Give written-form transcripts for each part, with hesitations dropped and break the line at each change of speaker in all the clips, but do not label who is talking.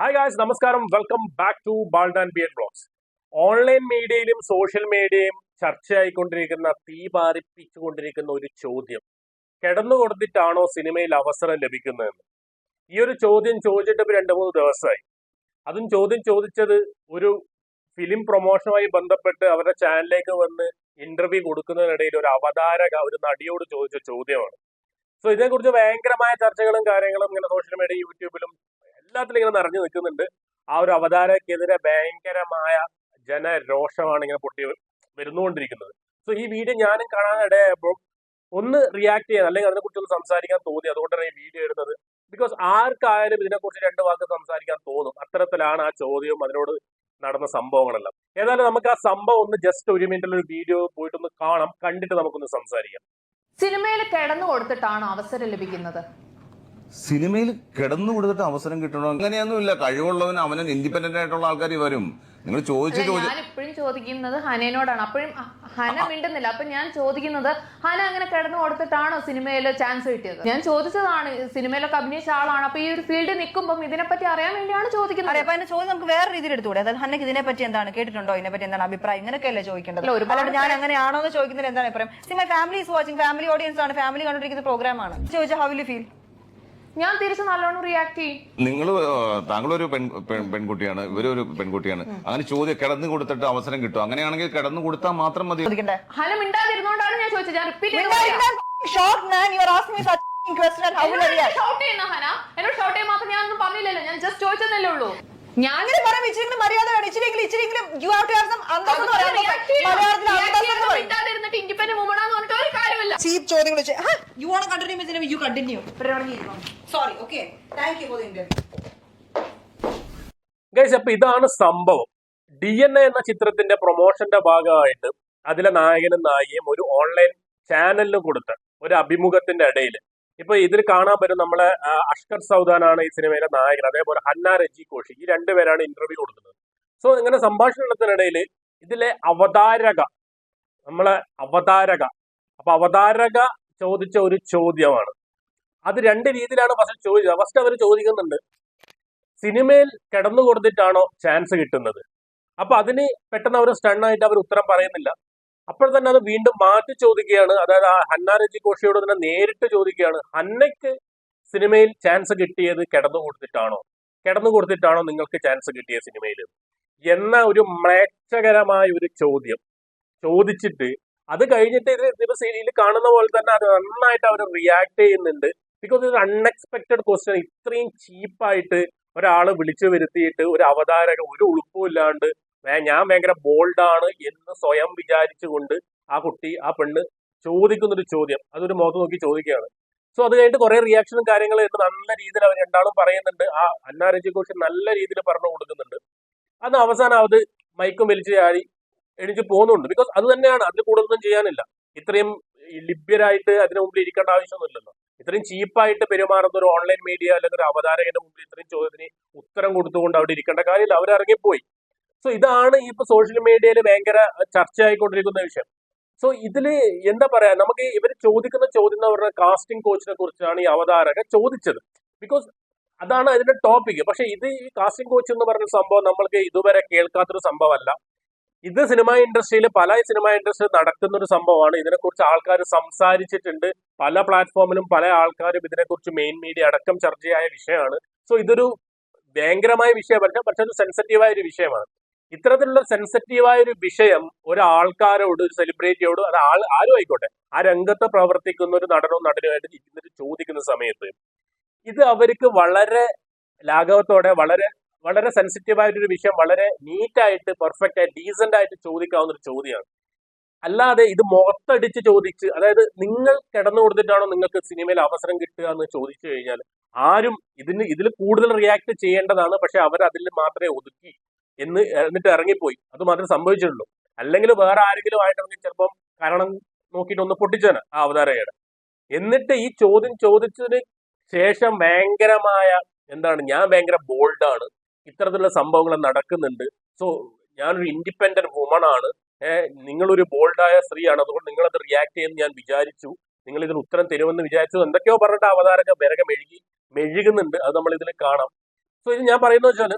Hi guys, നമസ്കാരം. Welcome back to bald and beer blogs. Online മീഡിയയിലും social മീഡിയയും ചർച്ചയായിക്കൊണ്ടിരിക്കുന്ന, തീ പാറിപ്പിച്ചുകൊണ്ടിരിക്കുന്ന ഒരു ചോദ്യം: കിടന്നു കൊടുത്തിട്ടാണോ സിനിമയിൽ അവസരം ലഭിക്കുന്നതെന്ന്. ഈ ഒരു ചോദ്യം ചോദിച്ചിട്ട് ഇപ്പൊ 2-3 ദിവസമായി. അതും ചോദ്യം ചോദിച്ചത് ഒരു ഫിലിം പ്രൊമോഷനുമായി ബന്ധപ്പെട്ട് അവരുടെ ചാനലിലേക്ക് വന്ന് ഇന്റർവ്യൂ കൊടുക്കുന്നതിനിടയിൽ ഒരു അവതാരക ഒരു നടിയോട് ചോദിച്ച ചോദ്യമാണ്. സോ ഇതേക്കുറിച്ച് ഭയങ്കരമായ ചർച്ചകളും കാര്യങ്ങളും ഇങ്ങനെ സോഷ്യൽ മീഡിയ, യൂട്യൂബിലും എല്ലാത്തിലും ഇങ്ങനെ നിറഞ്ഞു നിൽക്കുന്നുണ്ട്. ആ ഒരു അവതാരക്കെതിരെ ഭയങ്കരമായ ജനരോഷമാണ് ഇങ്ങനെ പൊട്ടി വരുന്നുകൊണ്ടിരിക്കുന്നത്. സോ ഈ വീഡിയോ ഞാനും കാണാനിടയായപ്പോൾ ഒന്ന് റിയാക്ട് ചെയ്യാൻ, അല്ലെങ്കിൽ അതിനെക്കുറിച്ച് ഒന്ന് സംസാരിക്കാൻ തോന്നി. അതുകൊണ്ടാണ് ഈ വീഡിയോ ഇടുന്നത്. ബിക്കോസ് ആർക്കായാലും ഇതിനെക്കുറിച്ച് 2 വാക്ക് സംസാരിക്കാൻ തോന്നും. അത്തരത്തിലാണ് ആ ചോദ്യവും അതിനോട് നടന്ന സംഭവങ്ങളെല്ലാം. ഏതായാലും നമുക്ക് ആ സംഭവം ഒന്ന് ജസ്റ്റ് 1 മിനിറ്റിൽ ഒരു വീഡിയോ പോയിട്ടൊന്ന് കാണാം. കണ്ടിട്ട് നമുക്കൊന്ന് സംസാരിക്കാം.
സിനിമയിൽ കിടന്നു കൊടുത്തിട്ടാണോ അവസരം ലഭിക്കുന്നത്?
സിനിമയിൽ കിടന്നു കൊടുത്തിട്ട് അവസരം കിട്ടണോ? അങ്ങനെയൊന്നുമില്ല. കഴിവുള്ളവന് അവന് ഇൻഡിപെൻഡന്റ് ആയിട്ടുള്ള ആൾക്കാർ വരും. നിങ്ങൾ
ഞാൻ ഇപ്പോഴും ചോദിക്കുന്നത് ഹനയോടാണ്. അപ്പോഴും ഹന മിണ്ടുന്നില്ല. അപ്പൊ ഞാൻ ചോദിക്കുന്നത്, ഹന അങ്ങനെ കിടന്നു കൊടുത്തിട്ടാണോ സിനിമയിൽ ചാൻസ് കിട്ടിയത്? ഞാൻ ചോദിച്ചതാണ്, സിനിമയിലൊക്കെ അഭിനയിച്ച ആളാണ്. അപ്പൊ ഈ ഒരു ഫീൽഡിൽ നിൽക്കുമ്പോൾ ഇതിനെപ്പറ്റി അറിയാൻ വേണ്ടിയാണ് ചോദിക്കുന്നത്.
അപ്പൊ അതിന്റെ ചോദ്യം നമുക്ക് വേറെ രീതിയിൽ എടുത്തുകൂടെ? അതായത് ഹന്നക്ക് ഇതിനെപ്പറ്റി എന്താണ് കേട്ടിട്ടുണ്ടോ, ഇതിനെപ്പറ്റി എന്താണ് അഭിപ്രായം, ഇങ്ങനെയൊക്കെയല്ലേ ചോദിക്കേണ്ടത്. ഒരുപാട് ഞാൻ അങ്ങനെയാണോ എന്ന് ചോദിക്കുന്നതിൽ എന്താണ് അഭിപ്രായം? My family is watching, family audience ആണ്, ഫാമിലി കണ്ടുകൊണ്ടിരിക്കുന്ന പ്രോഗ്രാമാണ്. ചോദിച്ചാൽ ഹൗ വിൽ യു ഫീൽ?
ഞാൻ തിരിച്ച് നല്ലോണം റിയാക്ട് ചെയ്യും.
താങ്കളൊരു പെൺകുട്ടിയാണ്, ഇവരൊരു പെൺകുട്ടിയാണ്. അങ്ങനെ ചോദ്യം കിടന്നു കൊടുത്തിട്ട് അവസരം കിട്ടും. അങ്ങനെയാണെങ്കിൽ കിടന്നു കൊടുത്താൽ മാത്രം മതി.
ഹന മിണ്ടാതിരുന്നോണ്ടാണ് ഞാൻ ചോദിച്ചത്. ഞാൻ റിപ്പീറ്റ് എന്നോട് ഷോർട്ട് ചെയ്യാൻ മാത്രം ഞാൻ ഒന്നും പറഞ്ഞില്ലല്ലോ. ഞാൻ ജസ്റ്റ് ചോദിച്ചതല്ലേ ഉള്ളൂ.
ഞാനിങ്ങനെ പറയാം, ഇച്ചിരിങ്കിലും മര്യാദ, ഇച്ചിരിങ്കിലും you have to have some അന്തസ്സ് എന്ന് പറയാം.
ഇൻഡിപെൻഡന്റ് വുമൺ ആണെന്ന് പറഞ്ഞിട്ട് ഒരു കാര്യമില്ല.
ചീപ്പ് ചോദ്യങ്ങൾ you want to continue with cinema, you continue. Sorry, okay. Thank you for the interview.
Guys, അപ്പൊ ഇതാണ് സംഭവം. DNA എന്ന ചിത്രത്തിന്റെ പ്രൊമോഷന്റെ ഭാഗമായിട്ട് അതിലെ നായകനും നായികയും ഒരു ഓൺലൈൻ ചാനലിന് കൊടുത്ത ഒരു അഭിമുഖത്തിന്റെ ഇടയിൽ ഇപ്പൊ ഇതിൽ കാണാൻ പറ്റും, നമ്മളെ അഷ്കർ സൗദാനാണ് ഈ സിനിമയിലെ നായകൻ, അതേപോലെ ഹന്ന റജി കോഷി, ഈ 2 പേരാണ് ഇന്റർവ്യൂ കൊടുക്കുന്നത്. സോ ഇങ്ങനെ സംഭാഷണത്തിനിടയിൽ ഇതിലെ അവതാരക അപ്പൊ അവതാരക ചോദിച്ച ഒരു ചോദ്യമാണ്. അത് 2 രീതിയിലാണ് ഫസ്റ്റ് ചോദിച്ചത്. ഫസ്റ്റ് അവർ ചോദിക്കുന്നുണ്ട്, സിനിമയിൽ കിടന്നു കൊടുത്തിട്ടാണോ ചാൻസ് കിട്ടുന്നത്? അപ്പൊ അതിന് പെട്ടെന്ന് അവർ സ്റ്റണ്ണായിട്ട് അവർ ഉത്തരം പറയുന്നില്ല. അപ്പോൾ തന്നെ അത് വീണ്ടും മാറ്റി ചോദിക്കുകയാണ്. അതായത് ആ ഹന്ന റജി കോഷിയോട് തന്നെ നേരിട്ട് ചോദിക്കുകയാണ്, ഹന്നയ്ക്ക് സിനിമയിൽ ചാൻസ് കിട്ടിയത് കിടന്നു കൊടുത്തിട്ടാണോ നിങ്ങൾക്ക് ചാൻസ് കിട്ടിയ സിനിമയിൽ എന്ന ഒരു മ്ലേച്ഛകരമായ ഒരു ചോദ്യം ചോദിച്ചിട്ട്, അത് കഴിഞ്ഞിട്ട് ഇത് സീരിയലിൽ കാണുന്ന പോലെ തന്നെ അത് നന്നായിട്ട് അവർ റിയാക്ട് ചെയ്യുന്നുണ്ട്. ബിക്കോസ് ഇത് അൺഎക്സ്പെക്ടഡ് ക്വസ്റ്റ്യൻ. ഇത്രയും ചീപ്പായിട്ട് ഒരാള് വിളിച്ചു വരുത്തിയിട്ട് ഒരു അവതാരക ഒരു ഉളുപ്പും ഇല്ലാണ്ട് ഞാൻ ഭയങ്കര ബോൾഡാണ് എന്ന് സ്വയം വിചാരിച്ചുകൊണ്ട് ആ പെണ്ണ് ചോദിക്കുന്നൊരു ചോദ്യം, അതൊരു മുഖത്ത് നോക്കി ചോദിക്കുകയാണ്. സോ അത് കഴിഞ്ഞിട്ട് കുറെ റിയാക്ഷനും കാര്യങ്ങളും നല്ല രീതിയിൽ അവർ രണ്ടാളും പറയുന്നുണ്ട്. ആ ഹന്ന റജി കോഷി നല്ല രീതിയിൽ പറഞ്ഞു കൊടുക്കുന്നുണ്ട്. അത് അവസാനം അത് മൈക്കും വലിച്ചു ചാരി എണിച്ച് പോകുന്നുണ്ട്. ബിക്കോസ് അത് തന്നെയാണ്, അതിൽ കൂടുതലൊന്നും ചെയ്യാനില്ല. ഇത്രയും ലിബ്യരായിട്ട് അതിന് മുമ്പിൽ ഇരിക്കേണ്ട ആവശ്യമൊന്നുമില്ലല്ലോ. ഇത്രയും ചീപ്പായിട്ട് പെരുമാറുന്ന ഒരു ഓൺലൈൻ മീഡിയ അല്ലെങ്കിൽ ഒരു അവതാരകന്റെ മുമ്പിൽ ഇത്രയും ചോദ്യത്തിന് ഉത്തരം കൊടുത്തുകൊണ്ട് അവിടെ ഇരിക്കേണ്ട കാര്യമില്ല. അവർ ഇറങ്ങിപ്പോയി. സോ ഇതാണ് ഇപ്പൊ സോഷ്യൽ മീഡിയയിൽ ഭയങ്കര ചർച്ചയായിക്കൊണ്ടിരിക്കുന്ന വിഷയം. സോ ഇതില് എന്താ പറയാ, നമുക്ക് ഇവർ ചോദിക്കുന്ന ചോദ്യം എന്ന് പറഞ്ഞാൽ കാസ്റ്റിംഗ് കോച്ചിനെ കുറിച്ചാണ് ഈ അവതാരക ചോദിച്ചത്. ബിക്കോസ് അതാണ് അതിന്റെ ടോപ്പിക്. പക്ഷെ ഇത് ഈ കാസ്റ്റിംഗ് കോച്ച് എന്ന് പറഞ്ഞ സംഭവം നമ്മൾക്ക് ഇതുവരെ കേൾക്കാത്തൊരു സംഭവമല്ല. ഇത് പല സിനിമ ഇൻഡസ്ട്രിയിൽ നടക്കുന്ന ഒരു സംഭവമാണ്. ഇതിനെക്കുറിച്ച് ആൾക്കാർ സംസാരിച്ചിട്ടുണ്ട്. പല പ്ലാറ്റ്ഫോമിലും പല ആൾക്കാരും ഇതിനെക്കുറിച്ച് മെയിൻ മീഡിയ അടക്കം ചർച്ചയായ വിഷയമാണ്. സോ ഇതൊരു ഭയങ്കരമായ വിഷയമല്ല, പക്ഷെ ഒരു സെൻസിറ്റീവായ ഒരു വിഷയമാണ്. ഇത്തരത്തിലുള്ള സെൻസിറ്റീവായ ഒരു വിഷയം ഒരാൾക്കാരോട്, ഒരു സെലിബ്രിറ്റിയോട്, അത് ആരും ആയിക്കോട്ടെ, ആ രംഗത്ത് പ്രവർത്തിക്കുന്ന ഒരു നടിനുമായിട്ട് ഇരുന്നിട്ട് ചോദിക്കുന്ന സമയത്ത് ഇത് അവർക്ക് വളരെ ലാഘവത്തോടെ വളരെ സെൻസിറ്റീവായിട്ടൊരു വിഷയം വളരെ നീറ്റായിട്ട്, പെർഫെക്റ്റ് ആയിട്ട്, ഡീസന്റ് ആയിട്ട് ചോദിക്കാവുന്ന ഒരു ചോദ്യമാണ്. അല്ലാതെ ഇത് മുഖത്തടിച്ച് ചോദിച്ച്, അതായത് നിങ്ങൾ കിടന്നു കൊടുത്തിട്ടാണോ നിങ്ങൾക്ക് സിനിമയിൽ അവസരം കിട്ടുക എന്ന് ചോദിച്ചു കഴിഞ്ഞാൽ ആരും ഇതിൽ കൂടുതൽ റിയാക്ട് ചെയ്യേണ്ടതാണ്. പക്ഷെ അവർ അതിൽ മാത്രമേ ഒതുക്കി എന്നിട്ട് ഇറങ്ങിപ്പോയി. അത് മാത്രമേ സംഭവിച്ചിട്ടുള്ളൂ. അല്ലെങ്കിൽ വേറെ ആരെങ്കിലും ആയിട്ടിറങ്ങി ചിലപ്പം കാരണം നോക്കിയിട്ട് ഒന്ന് പൊട്ടിച്ചേനെ ആ അവതാരകയുടെ. എന്നിട്ട് ഈ ചോദ്യം ചോദിച്ചതിന് ശേഷം ഭയങ്കരമായ ഞാൻ ഭയങ്കര ബോൾഡാണ്, ഇത്തരത്തിലുള്ള സംഭവങ്ങൾ നടക്കുന്നുണ്ട്. സോ ഞാനൊരു ഇൻഡിപെൻഡന്റ് വുമൺ ആണ്, നിങ്ങളൊരു ബോൾഡായ സ്ത്രീയാണ്, അതുകൊണ്ട് നിങ്ങളത് റിയാക്ട് ചെയ്യുമെന്ന് ഞാൻ വിചാരിച്ചു, നിങ്ങൾ ഇതിന് ഉത്തരം തരുമെന്ന് വിചാരിച്ചു, എന്തൊക്കെയോ പറഞ്ഞിട്ട് അവതാരക മെഴുകുന്നുണ്ട്. അത് നമ്മൾ ഇതിൽ കാണാം. സോ ഇത് ഞാൻ പറയുന്നത് വെച്ചാൽ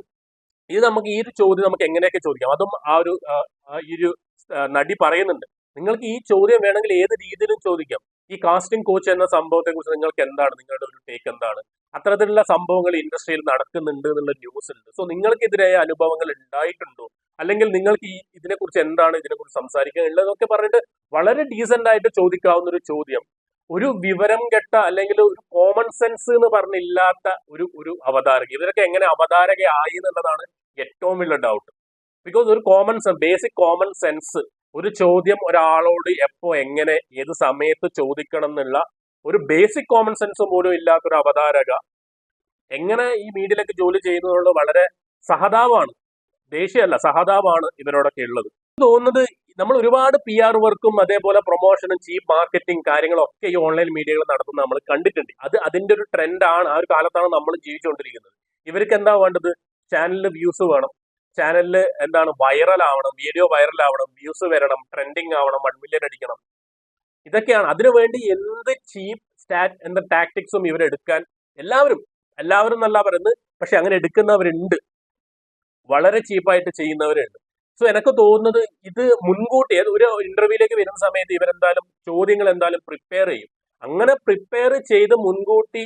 ഇത് നമുക്ക് ഈ ഒരു ചോദ്യം നമുക്ക് എങ്ങനെയൊക്കെ ചോദിക്കാം. അതും ഈ ഒരു നടി പറയുന്നുണ്ട്, നിങ്ങൾക്ക് ഈ ചോദ്യം വേണമെങ്കിൽ ഏത് രീതിയിലും ചോദിക്കാം. ഈ കാസ്റ്റിംഗ് കോച്ച് എന്ന സംഭവത്തെ കുറിച്ച് നിങ്ങൾക്ക് എന്താണ്, നിങ്ങളുടെ ഒരു ടേക്ക് എന്താണ്? അത്തരത്തിലുള്ള സംഭവങ്ങൾ ഇൻഡസ്ട്രിയിൽ നടക്കുന്നുണ്ട് എന്നുള്ള ന്യൂസ് ഉണ്ട്. സോ നിങ്ങൾക്കെതിരായ അനുഭവങ്ങൾ ഉണ്ടായിട്ടുണ്ടോ, അല്ലെങ്കിൽ നിങ്ങൾക്ക് ഇതിനെക്കുറിച്ച് എന്താണ് ഇതിനെക്കുറിച്ച് സംസാരിക്കാൻ ഉള്ളതൊക്കെ പറഞ്ഞിട്ട് വളരെ ഡീസന്റ് ആയിട്ട് ചോദിക്കാവുന്ന ഒരു ചോദ്യം. ഒരു വിവരം കെട്ട അല്ലെങ്കിൽ ഒരു കോമൺ സെൻസ് എന്ന് പറഞ്ഞില്ലാത്ത ഒരു അവതാരക, ഇവരൊക്കെ എങ്ങനെ അവതാരകയായി എന്നുള്ളതാണ് ഏറ്റവും വലിയ ഡൗട്ട്. ബിക്കോസ് ഒരു ബേസിക് കോമൺ സെൻസ്, ഒരു ചോദ്യം ഒരാളോട് എപ്പോ എങ്ങനെ ഏത് സമയത്ത് ചോദിക്കണം എന്നുള്ള ഒരു ബേസിക് കോമൺ സെൻസ് പോലും ഇല്ലാത്തൊരു അവതാരക എങ്ങനെ ഈ മീഡിയയിലൊക്കെ ജോലി ചെയ്യുന്നതുകൊണ്ട് വളരെ സഹതാപമാണ്, ദേഷ്യമല്ല സഹതാപമാണ് ഇവരോടൊക്കെ ഉള്ളത്. തോന്നുന്നത് നമ്മൾ ഒരുപാട് PR വർക്കും അതേപോലെ പ്രൊമോഷനും ചീപ്പ് മാർക്കറ്റിംഗ് കാര്യങ്ങളൊക്കെ ഈ ഓൺലൈൻ മീഡിയകൾ നടത്തുന്നത് നമ്മൾ കണ്ടിട്ടുണ്ട്. അതിന്റെ ഒരു ട്രെൻഡാണ്, ആ ഒരു കാലത്താണ് നമ്മൾ ജീവിച്ചുകൊണ്ടിരിക്കുന്നത്. ഇവർക്ക് എന്താ വേണ്ടത്? ചാനലിൽ വ്യൂസ് വേണം, ചാനലിൽ എന്താണ് വൈറൽ ആവണം, വീഡിയോ വൈറൽ ആവണം, വ്യൂസ് വരണം, ട്രെൻഡിങ് ആവണം, 1 മില്യൺ അടിക്കണം. ഇതൊക്കെയാണ്. അതിനുവേണ്ടി എന്ത് ചീപ്പ് ടാക്ടിക്സും ഇവരെടുക്കാൻ എല്ലാവരും എന്നല്ല പറയുന്നത്, പക്ഷെ അങ്ങനെ എടുക്കുന്നവരുണ്ട്, വളരെ ചീപ്പായിട്ട് ചെയ്യുന്നവരുണ്ട്. സോ എനിക്ക് തോന്നുന്നത് ഇത് മുൻകൂട്ടി ഒരു ഇന്റർവ്യൂയിലേക്ക് വരുന്ന സമയത്ത് ഇവരെന്തായാലും ചോദ്യങ്ങൾ എന്തായാലും പ്രിപ്പയർ ചെയ്യും. അങ്ങനെ പ്രിപ്പയർ ചെയ്ത് മുൻകൂട്ടി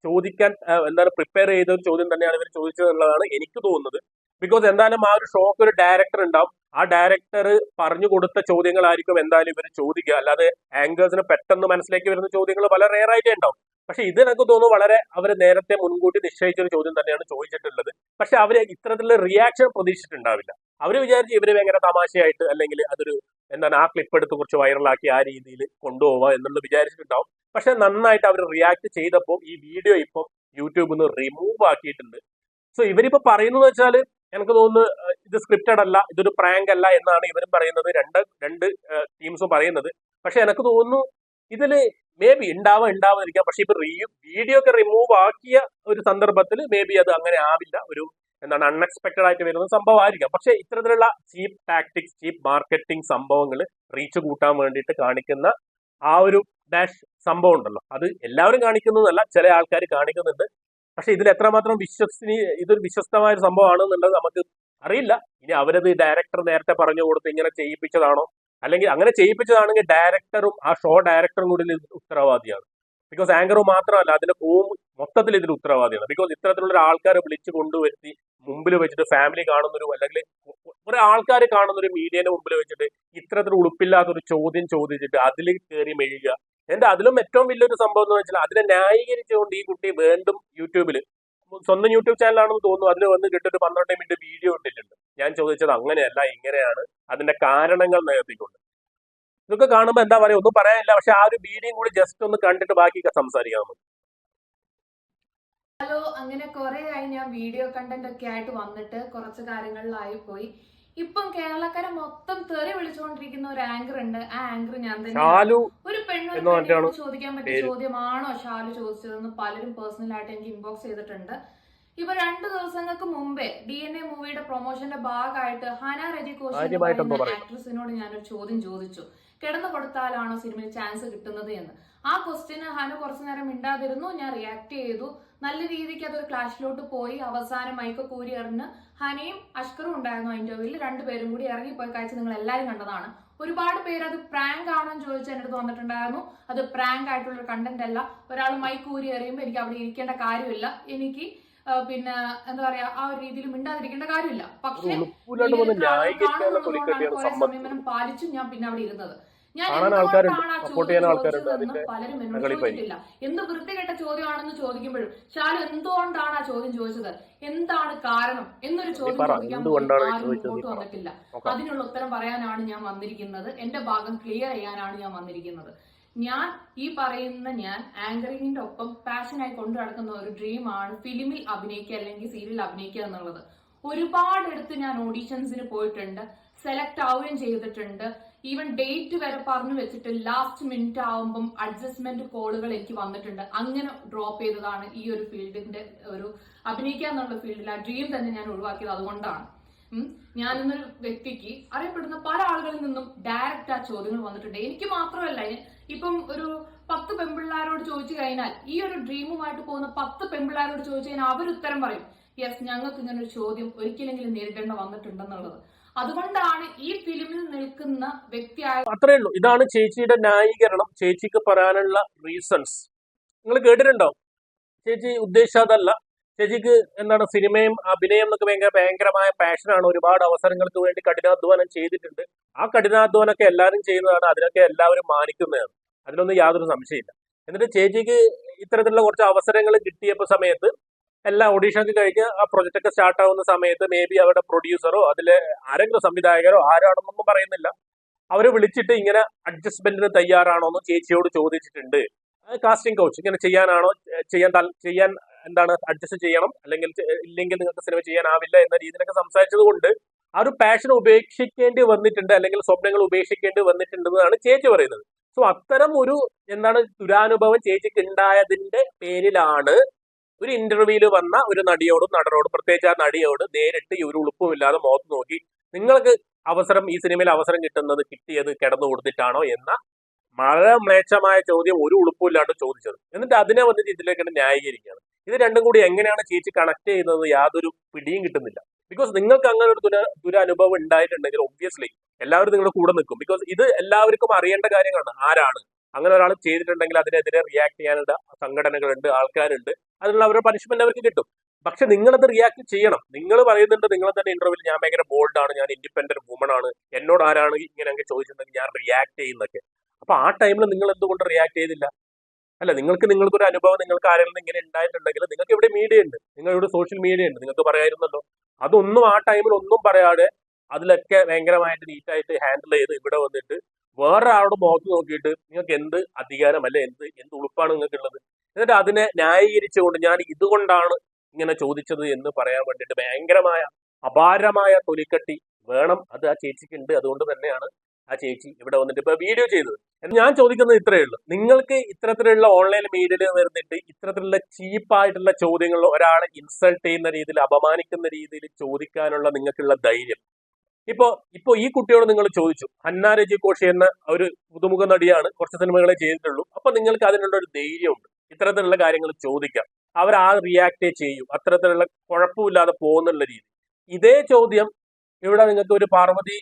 ചോദിക്കാൻ എന്താണ് പ്രിപ്പയർ ചെയ്ത ഒരു ചോദ്യം തന്നെയാണ് ഇവർ ചോദിച്ചത് എന്നുള്ളതാണ് എനിക്ക് തോന്നുന്നത്. ബിക്കോസ് എന്തായാലും ആ ഒരു ഷോക്ക് ഒരു ഡയറക്ടർ ഉണ്ടാവും, ആ ഡയറക്ടർ പറഞ്ഞു കൊടുത്ത ചോദ്യങ്ങളായിരിക്കും എന്തായാലും ഇവർ ചോദിക്കുക. അല്ലാതെ ആങ്കേഴ്സിന് പെട്ടെന്ന് മനസ്സിലേക്ക് വരുന്ന ചോദ്യങ്ങൾ വളരെ റെയർ ആയിട്ടേ ഉണ്ടാവും. പക്ഷെ ഇത് എനിക്ക് തോന്നുന്നു വളരെ അവർ നേരത്തെ മുൻകൂട്ടി നിശ്ചയിച്ചൊരു ചോദ്യം തന്നെയാണ് ചോദിച്ചിട്ടുള്ളത്. പക്ഷെ അവർ ഇത്തരത്തിലുള്ള റിയാക്ഷൻ പ്രതീക്ഷിച്ചിട്ടുണ്ടാവില്ല. അവർ വിചാരിച്ച് ഇവര് ഭയങ്കര തമാശയായിട്ട് അല്ലെങ്കിൽ അതൊരു ആ ക്ലിപ്പ് എടുത്ത് കുറച്ച് വൈറലാക്കി ആ രീതിയിൽ കൊണ്ടുപോവാം എന്നുള്ളത് വിചാരിച്ചിട്ടുണ്ടാവും. പക്ഷെ നന്നായിട്ട് അവർ റിയാക്ട് ചെയ്തപ്പോൾ ഈ വീഡിയോ ഇപ്പം യൂട്യൂബിൽ നിന്ന് റിമൂവ് ആക്കിയിട്ടുണ്ട്. സോ ഇവരിപ്പോ പറയുന്നത് വെച്ചാൽ എനിക്ക് തോന്നുന്നു ഇത് സ്ക്രിപ്റ്റഡ് അല്ല, ഇതൊരു പ്രാങ്ക് അല്ല എന്നാണ് ഇവരും പറയുന്നത്, രണ്ട് ടീംസും പറയുന്നത്. പക്ഷെ എനിക്ക് തോന്നുന്നു ഇതില് മേ ബി ഉണ്ടാവാതിരിക്കാം. പക്ഷെ ഇപ്പൊ വീഡിയോ ഒക്കെ റിമൂവ് ആക്കിയ ഒരു സന്ദർഭത്തിൽ മേ ബി അത് അങ്ങനെ ആവില്ല, ഒരു അൺഎക്സ്പെക്ടഡ് ആയിട്ട് വരുന്ന സംഭവമായിരിക്കാം. പക്ഷെ ഇത്തരത്തിലുള്ള ചീപ്പ് ടാക്ടിക്സ്, ചീപ്പ് മാർക്കറ്റിംഗ് സംഭവങ്ങൾ റീച്ച് കൂട്ടാൻ വേണ്ടിയിട്ട് കാണിക്കുന്ന ആ ഒരു ഡാഷ് സംഭവം ഉണ്ടല്ലോ, അത് എല്ലാവരും കാണിക്കുന്നതല്ല, ചില ആൾക്കാർ കാണിക്കുന്നുണ്ട്. പക്ഷെ ഇതിൽ എത്രമാത്രം ഇതൊരു വിശ്വസ്തമായ ഒരു സംഭവമാണെന്നുള്ളത് നമുക്ക് അറിയില്ല. ഇനി അവരത് ഡയറക്ടർ നേരത്തെ പറഞ്ഞു കൊടുത്ത് ഇങ്ങനെ ചെയ്യിപ്പിച്ചതാണോ, അല്ലെങ്കിൽ അങ്ങനെ ചെയ്യിപ്പിച്ചതാണെങ്കിൽ ഡയറക്ടറും ആ ഷോ ഡയറക്ടറും കൂടി ഇതിൽ ഉത്തരവാദിയാണ്. ബിക്കോസ് ആങ്കറും മാത്രമല്ല, അതിന്റെ മൊത്തത്തിൽ ഇതിൽ ഉത്തരവാദിയാണ്. ബിക്കോസ് ഇത്തരത്തിലുള്ള ആൾക്കാരെ വിളിച്ചു കൊണ്ടുവരുത്തി മുമ്പിൽ വെച്ചിട്ട് ഫാമിലി കാണുന്നൊരു അല്ലെങ്കിൽ കുറെ ആൾക്കാർ കാണുന്ന ഒരു മീഡിയന്റെ മുമ്പിൽ വെച്ചിട്ട് ഇത്തരത്തിൽ ഉളുപ്പില്ലാത്തൊരു ചോദ്യം ചോദിച്ചിട്ട് അതിൽ കയറി മെഴുകുക. അതിലും ഏറ്റവും വലിയൊരു സംഭവം എന്ന് വെച്ചാൽ അതിനെ ന്യായീകരിച്ചുകൊണ്ട് ഈ കുട്ടി വീണ്ടും യൂട്യൂബിൽ സ്വന്തം യൂട്യൂബ് ചാനലാണെന്ന് തോന്നുന്നു, അതിൽ വന്ന് കിട്ടൊരു 12 മിനിറ്റ് വീഡിയോ ഇട്ടിട്ടുണ്ട്. ഞാൻ ചോദിച്ചത് അങ്ങനെയല്ല, ഇങ്ങനെയാണ്, അതിന്റെ കാരണങ്ങൾ നികത്തിക്കൊണ്ട്. ഇതൊക്കെ കാണുമ്പോൾ എന്താ പറയാ, ഒന്നും പറയാനില്ല. പക്ഷെ ആ ഒരു വീഡിയോ കൂടി ജസ്റ്റ് ഒന്ന് കണ്ടിട്ട് ബാക്കിയൊക്കെ സംസാരിക്കാം നമുക്ക്.
ഹലോ, അങ്ങനെ കുറെ ആയി ഞാൻ വീഡിയോ കണ്ടന്റ് ഒക്കെ ആയിട്ട് വന്നിട്ട് കുറച്ച് കാര്യങ്ങളിലായി പോയി. ഇപ്പം കേരളക്കാരെ മൊത്തം തെറി വിളിച്ചുകൊണ്ടിരിക്കുന്ന ഒരു ആങ്കർ ഉണ്ട്. ആ ആങ്കർ ഞാൻ തന്നെ. ഒരു പെണ്ണു ചോദിക്കാൻ പറ്റിയ ചോദ്യമാണോ ഷാലു ചോദിച്ചതെന്ന് പലരും പേഴ്സണൽ ആയിട്ട് എനിക്ക് ഇൻബോക്സ് ചെയ്തിട്ടുണ്ട്. ഇപ്പൊ 2 ദിവസങ്ങൾക്ക് മുമ്പേ DNA മൂവിയുടെ പ്രൊമോഷന്റെ ഭാഗമായിട്ട് ഹന രജികോഷ് ആക്ട്രസിനോട് ഞാനൊരു ചോദ്യം ചോദിച്ചു, കിടന്നു കൊടുത്താലാണോ സിനിമയിൽ ചാൻസ് കിട്ടുന്നത് എന്ന്. ആ ക്വസ്റ്റ്യന് ഹന കുറച്ചു നേരം മിണ്ടാതിരുന്നു, ഞാൻ റിയാക്ട് ചെയ്തു. നല്ല രീതിക്ക് അതൊരു ക്ലാഷിലോട്ട് പോയി. അവസാനം മൈക്ക് കൂരി എറിഞ്ഞ് ഹനയും അഷ്കറും ഉണ്ടായിരുന്നു ഇന്റർവ്യൂവിൽ. 2 പേരും കൂടി ഇറങ്ങിപ്പോയി കാഴ്ച നിങ്ങൾ എല്ലാവരും കണ്ടതാണ്. ഒരുപാട് പേര് അത് പ്രാങ്ക് ആണോ എന്ന് ചോദിച്ച് എൻ്റെ അടുത്ത് വന്നിട്ടുണ്ടായിരുന്നു. അത് പ്രാങ്ക് ആയിട്ടുള്ള കണ്ടന്റ് അല്ല. ഒരാൾ മൈക്ക് കൂരി എറിയുമ്പോൾ എനിക്ക് അവിടെ ഇരിക്കേണ്ട കാര്യമില്ല, എനിക്ക് പിന്നെ എന്താ പറയാ ആ ഒരു രീതിയിൽ മിണ്ടാതിരിക്കേണ്ട കാര്യമില്ല. പക്ഷെ കുറെ സംയമനം പാലിച്ചു ഞാൻ പിന്നെ അവിടെ ഇരുന്നത്. ഞാൻ എന്തുകൊണ്ടാണ് ആ ചോദ്യം ചോദിച്ചതെന്ന് പലരും എന്നോട് ചോദിച്ചിട്ടില്ല. എന്ത് വൃത്തികെട്ട ചോദ്യമാണെന്ന് ചോദിക്കുമ്പോഴും ഷാലു എന്തുകൊണ്ടാണ് ആ ചോദ്യം ചോദിച്ചത്, എന്താണ് കാരണം എന്നൊരു ചോദ്യം ചോദിക്കാൻ ആരും മുമ്പോട്ട് വന്നിട്ടില്ല. അതിനുള്ള ഉത്തരം പറയാനാണ് ഞാൻ വന്നിരിക്കുന്നത്. എന്റെ ഭാഗം ക്ലിയർ ചെയ്യാനാണ് ഞാൻ വന്നിരിക്കുന്നത്. ഞാൻ ഈ പറയുന്ന ആങ്കറിങ്ങിന്റെ ഒപ്പം പാഷനായി കൊണ്ടു നടക്കുന്ന ഒരു ഡ്രീമാണ് ഫിലിമിൽ അഭിനയിക്കുക അല്ലെങ്കിൽ സീരിയൽ അഭിനയിക്കുക എന്നുള്ളത്. ഒരുപാടെടുത്ത് ഞാൻ ഓഡീഷൻസിന് പോയിട്ടുണ്ട്, സെലക്ട് ആവുകയും ചെയ്തിട്ടുണ്ട്. ഈവൻ ഡേറ്റ് വരെ പറഞ്ഞു വെച്ചിട്ട് ലാസ്റ്റ് മിനിറ്റ് ആവുമ്പം അഡ്ജസ്റ്റ്മെന്റ് കോളുകൾ എനിക്ക് വന്നിട്ടുണ്ട്. അങ്ങനെ ഡ്രോപ്പ് ചെയ്തതാണ് ഈ ഒരു ഫീൽഡിന്റെ ഒരു അഭിനയിക്കുക എന്നുള്ള ഫീൽഡിൽ ആ ഡ്രീം തന്നെ ഞാൻ ഒഴിവാക്കിയത് അതുകൊണ്ടാണ്. ഞാൻ ഇന്നൊരു വ്യക്തിക്ക് അറിയപ്പെടുന്ന പല ആളുകളിൽ നിന്നും ഡയറക്റ്റ് ആ ചോദ്യങ്ങൾ വന്നിട്ടുണ്ട്. എനിക്ക് മാത്രമല്ല, ഇപ്പം ഒരു
10 പെൺപിള്ളാരോട് ചോദിച്ചു കഴിഞ്ഞാൽ, ഈ ഒരു ഡ്രീമുമായിട്ട് പോകുന്ന 10 പെൺപിള്ളാരോട് ചോദിച്ചു കഴിഞ്ഞാൽ അവരുത്തരം പറയും, യെസ്, ഞങ്ങൾക്ക് ഇങ്ങനെ ഒരു ചോദ്യം ഒരിക്കലെങ്കിലും നേരിടേണ്ട വന്നിട്ടുണ്ടെന്നുള്ളത്. അതുകൊണ്ടാണ് ഈ ഫിലിമിൽ നിൽക്കുന്ന വ്യക്തിയായ.
അത്രേ ഉള്ളൂ. ഇതാണ് ചേച്ചിയുടെ ന്യായീകരണം, ചേച്ചിക്ക് പറയാനുള്ള റീസൺസ്. നിങ്ങൾ കേട്ടിട്ടുണ്ടാവും. ചേച്ചി ഉദ്ദേശിച്ചതല്ല. ചേച്ചിക്ക് എന്താണ് സിനിമയും അഭിനയം എന്നൊക്കെ ഭയങ്കരമായ പാഷനാണ്. ഒരുപാട് അവസരങ്ങൾക്ക് വേണ്ടി കഠിനാധ്വാനം ചെയ്തിട്ടുണ്ട്. ആ കഠിനാധ്വാനമൊക്കെ എല്ലാവരും ചെയ്യുന്നതാണ്. അതിനൊക്കെ എല്ലാവരും മാനിക്കുന്നതാണ്. അതിലൊന്നും യാതൊരു സംശയമില്ല. എന്നിട്ട് ചേച്ചിക്ക് ഇത്തരത്തിലുള്ള കുറച്ച് അവസരങ്ങൾ കിട്ടിയപ്പോൾ സമയത്ത് എല്ലാ ഓഡീഷനൊക്കെ കഴിഞ്ഞ് ആ പ്രൊജക്റ്റ് ഒക്കെ സ്റ്റാർട്ട് ആവുന്ന സമയത്ത് മേ ബി അവരുടെ പ്രൊഡ്യൂസറോ അതിലെ ആരെങ്കിലും സംവിധായകരോ ആരാണെന്നൊന്നും പറയുന്നില്ല, അവരെ വിളിച്ചിട്ട് ഇങ്ങനെ അഡ്ജസ്റ്റ്മെന്റിന് തയ്യാറാണോ എന്ന് ചേച്ചിയോട് ചോദിച്ചിട്ടുണ്ട്. കാസ്റ്റിംഗ് കൗച്ച് ഇങ്ങനെ ചെയ്യാനാണോ, ചെയ്യാൻ എന്താണ് അഡ്ജസ്റ്റ് ചെയ്യണം, ഇല്ലെങ്കിൽ നിങ്ങൾക്ക് സിനിമ ചെയ്യാനാവില്ല എന്ന രീതിയിലൊക്കെ സംസാരിച്ചത് കൊണ്ട് ആ ഒരു പാഷൻ ഉപേക്ഷിക്കേണ്ടി വന്നിട്ടുണ്ട്, അല്ലെങ്കിൽ സ്വപ്നങ്ങൾ ഉപേക്ഷിക്കേണ്ടി വന്നിട്ടുണ്ടെന്നാണ് ചേച്ചി പറയുന്നത്. സോ അത്തരം ഒരു ദുരാനുഭവം ചേച്ചിക്ക് ഉണ്ടായതിന്റെ പേരിലാണ് ഒരു ഇന്റർവ്യൂവിൽ വന്ന ഒരു നടിയോടും നടനോടും, പ്രത്യേകിച്ച് ആ നടിയോട് നേരിട്ട് ഈ ഒരു ഉളുപ്പുമില്ലാതെ മുഖത്ത് നോക്കി നിങ്ങൾക്ക് ഈ സിനിമയിൽ അവസരം കിട്ടിയത് കിടന്നു കൊടുത്തിട്ടാണോ എന്ന വളരെ മ്ലേച്ഛമായ ചോദ്യം ഒരു ഉളുപ്പില്ലാണ്ട് ചോദിച്ചത്. എന്നിട്ട് അതിനെ വന്നിട്ട് ഇതിലേക്കാണ് ന്യായീകരിക്കുകയാണ്. ഇത് രണ്ടും കൂടി എങ്ങനെയാണ് ചേച്ചി കണക്ട് ചെയ്യുന്നത് യാതൊരു പിടിയും കിട്ടുന്നില്ല. ബിക്കോസ് നിങ്ങൾക്ക് അങ്ങനെ ഒരു ദുരനുഭവം ഉണ്ടായിട്ടുണ്ടെങ്കിൽ ഒബ്വിയസ്ലി എല്ലാവരും നിങ്ങളുടെ കൂടെ നിൽക്കും. ബിക്കോസ് ഇത് എല്ലാവർക്കും അറിയേണ്ട കാര്യങ്ങളാണ്. ആരാണ് അങ്ങനെ ഒരാൾ ചെയ്തിട്ടുണ്ടെങ്കിൽ അതിനെതിരെ റിയാക്ട് ചെയ്യാനുള്ള സംഘടനകളുണ്ട്, ആൾക്കാരുണ്ട്. അതിനുള്ള അവരുടെ പനിഷ്മെന്റ് അവർക്ക് കിട്ടും. പക്ഷെ നിങ്ങളത് റിയാക്ട് ചെയ്യണം. നിങ്ങൾ പറയുന്നുണ്ട്, നിങ്ങൾ തന്നെ ഇന്റർവ്യൂവിൽ ഞാൻ ഭയങ്കര ബോൾഡാണ്, ഞാൻ ഇൻഡിപെൻഡന്റ് വുമൺ ആണ്, എന്നോട് ആരാണ് ഇങ്ങനെ ചോദിച്ചിട്ടുണ്ടെങ്കിൽ ഞാൻ റിയാക്ട് ചെയ്യുന്നൊക്കെ. അപ്പൊ ആ ടൈമിൽ നിങ്ങൾ എന്തുകൊണ്ട് റിയാക്ട് ചെയ്തില്ല? അല്ല, നിങ്ങൾക്കൊരു അനുഭവം നിങ്ങൾക്ക് ആരെങ്കിലും ഇങ്ങനെ ഉണ്ടായിട്ടുണ്ടെങ്കിൽ നിങ്ങൾക്ക് ഇവിടെ മീഡിയ ഉണ്ട്, നിങ്ങളുടെ സോഷ്യൽ മീഡിയ ഉണ്ട്, നിങ്ങൾക്ക് പറയായിരുന്നല്ലോ. അതൊന്നും ആ ടൈമിൽ ഒന്നും പറയാതെ അതിലൊക്കെ ഭയങ്കരമായിട്ട് നീറ്റായിട്ട് ഹാൻഡിൽ ചെയ്ത് ഇവിടെ വന്നിട്ട് വേറെ ആളോട് മുഖത്ത് നോക്കിയിട്ട് നിങ്ങൾക്ക് എന്ത് അധികാരം അല്ലെ, എന്ത് ഉളുപ്പാണ് നിങ്ങൾക്ക് ഉള്ളത്? എന്നിട്ട് അതിനെ ന്യായീകരിച്ചുകൊണ്ട് ഞാൻ ഇതുകൊണ്ടാണ് ഇങ്ങനെ ചോദിച്ചത് എന്ന് പറയാൻ വേണ്ടിയിട്ട് ഭയങ്കരമായ അപാരമായ തൊലിക്കട്ടി വേണം. അത് ആ ചേച്ചിക്ക് ഉണ്ട്. അതുകൊണ്ട് തന്നെയാണ് ആ ചേച്ചി ഇവിടെ വന്നിട്ട് ഇപ്പൊ വീഡിയോ ചെയ്തത്. ഞാൻ ചോദിക്കുന്നത് ഇത്രയേ ഉള്ളൂ, നിങ്ങൾക്ക് ഇത്തരത്തിലുള്ള ഓൺലൈൻ മീഡിയയിൽ വരുന്നിട്ട് ഇത്തരത്തിലുള്ള ചീപ്പായിട്ടുള്ള ചോദ്യങ്ങൾ ഒരാളെ ഇൻസൾട്ട് ചെയ്യുന്ന രീതിയിൽ, അപമാനിക്കുന്ന രീതിയിൽ ചോദിക്കാനുള്ള നിങ്ങൾക്കുള്ള ധൈര്യം ഇപ്പൊ ഈ കുട്ടിയോട് നിങ്ങൾ ചോദിച്ചു. ഹന്ന രജി കോഷി എന്ന ഒരു പുതുമുഖ നടിയാണ്, കുറച്ച് സിനിമകളെ ചെയ്തിട്ടുള്ളൂ. അപ്പൊ നിങ്ങൾക്ക് അതിനുള്ള ഒരു ധൈര്യമുണ്ട് ഇത്തരത്തിലുള്ള കാര്യങ്ങൾ ചോദിക്കാം. അവർ ആ റിയാക്ടേ ചെയ്യും, അത്തരത്തിലുള്ള കുഴപ്പമില്ലാതെ പോകുന്നുള്ള രീതി. ഇതേ ചോദ്യം ഇവിടെ നിങ്ങൾക്ക് ഒരു പാർവതി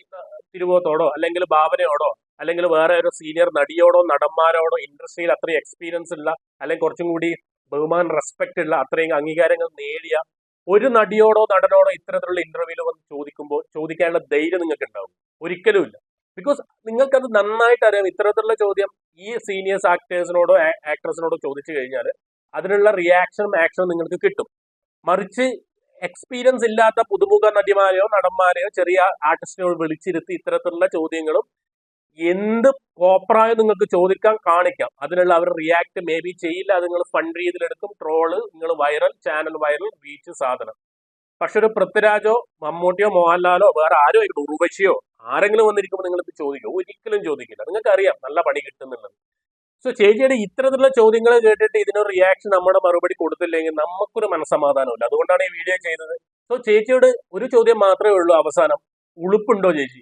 തിരുവോത്തോടോ അല്ലെങ്കിൽ ഭാവനയോടോ അല്ലെങ്കിൽ വേറെ ഒരു സീനിയർ നടിയോടോ നടന്മാരോടോ ഇൻഡസ്ട്രിയിൽ അത്രയും എക്സ്പീരിയൻസ് ഉള്ള അല്ലെങ്കിൽ കുറച്ചും കൂടി ബഹുമാനം, റെസ്പെക്ട് ഉള്ള, അത്രയും അംഗീകാരങ്ങൾ നേടിയ ഒരു നടിയോടോ നടനോടോ ഇത്തരത്തിലുള്ള ഇന്റർവ്യൂവിൽ വന്ന് ചോദിക്കാനുള്ള ധൈര്യം നിങ്ങൾക്ക് ഉണ്ടാവും? ഒരിക്കലും ഇല്ല. ബിക്കോസ് നിങ്ങൾക്കത് നന്നായിട്ട് അറിയാം. ഇത്തരത്തിലുള്ള ചോദ്യം ഈ സീനിയേഴ്സ് ആക്ടേഴ്സിനോടോ ആക്ട്രസിനോടോ ചോദിച്ചു കഴിഞ്ഞാൽ അതിനുള്ള റിയാക്ഷനും ആക്ഷനും നിങ്ങൾക്ക് കിട്ടും. മറിച്ച് എക്സ്പീരിയൻസ് ഇല്ലാത്ത പുതുമുഖ നടിമാരെയോ നടന്മാരെയോ ചെറിയ ആർട്ടിസ്റ്റിനോട് വിളിച്ചിരുത്തി ഇത്തരത്തിലുള്ള ചോദ്യങ്ങളും എന്ത് കോപ്പറായോ നിങ്ങൾക്ക് ചോദിക്കാൻ കാണിക്കാം. അതിനുള്ള അവർ റിയാക്ട് മേ ബി ചെയ്യില്ല. അത് നിങ്ങൾ ഫണ്ട് രീതിയിലെടുക്കും, ട്രോള്, നിങ്ങൾ വൈറൽ, ചാനൽ വൈറൽ, റീച്ച് സാധനം. പക്ഷെ ഒരു പൃഥ്വിരാജോ മമ്മൂട്ടിയോ മോഹൻലാലോ വേറെ ആരോ ഉർവശിയോ ആരെങ്കിലും വന്നിരിക്കുമ്പോൾ നിങ്ങളിത് ചോദിക്കും? ഒരിക്കലും ചോദിക്കില്ല. നിങ്ങൾക്ക് അറിയാം നല്ല പണി കിട്ടുന്നുള്ളത്. സോ ചേച്ചിയുടെ ഇത്തരത്തിലുള്ള ചോദ്യങ്ങൾ കേട്ടിട്ട് ഇതിനൊരു റിയാക്ഷൻ നമ്മുടെ മറുപടി കൊടുത്തില്ലെങ്കിൽ നമുക്കൊരു മനസ്സമാധാനമില്ല. അതുകൊണ്ടാണ് ഈ വീഡിയോ ചെയ്തത്. സോ ചേച്ചിയോട് ഒരു ചോദ്യം മാത്രമേ ഉള്ളൂ അവസാനം, ഉളുപ്പുണ്ടോ ചേച്ചി?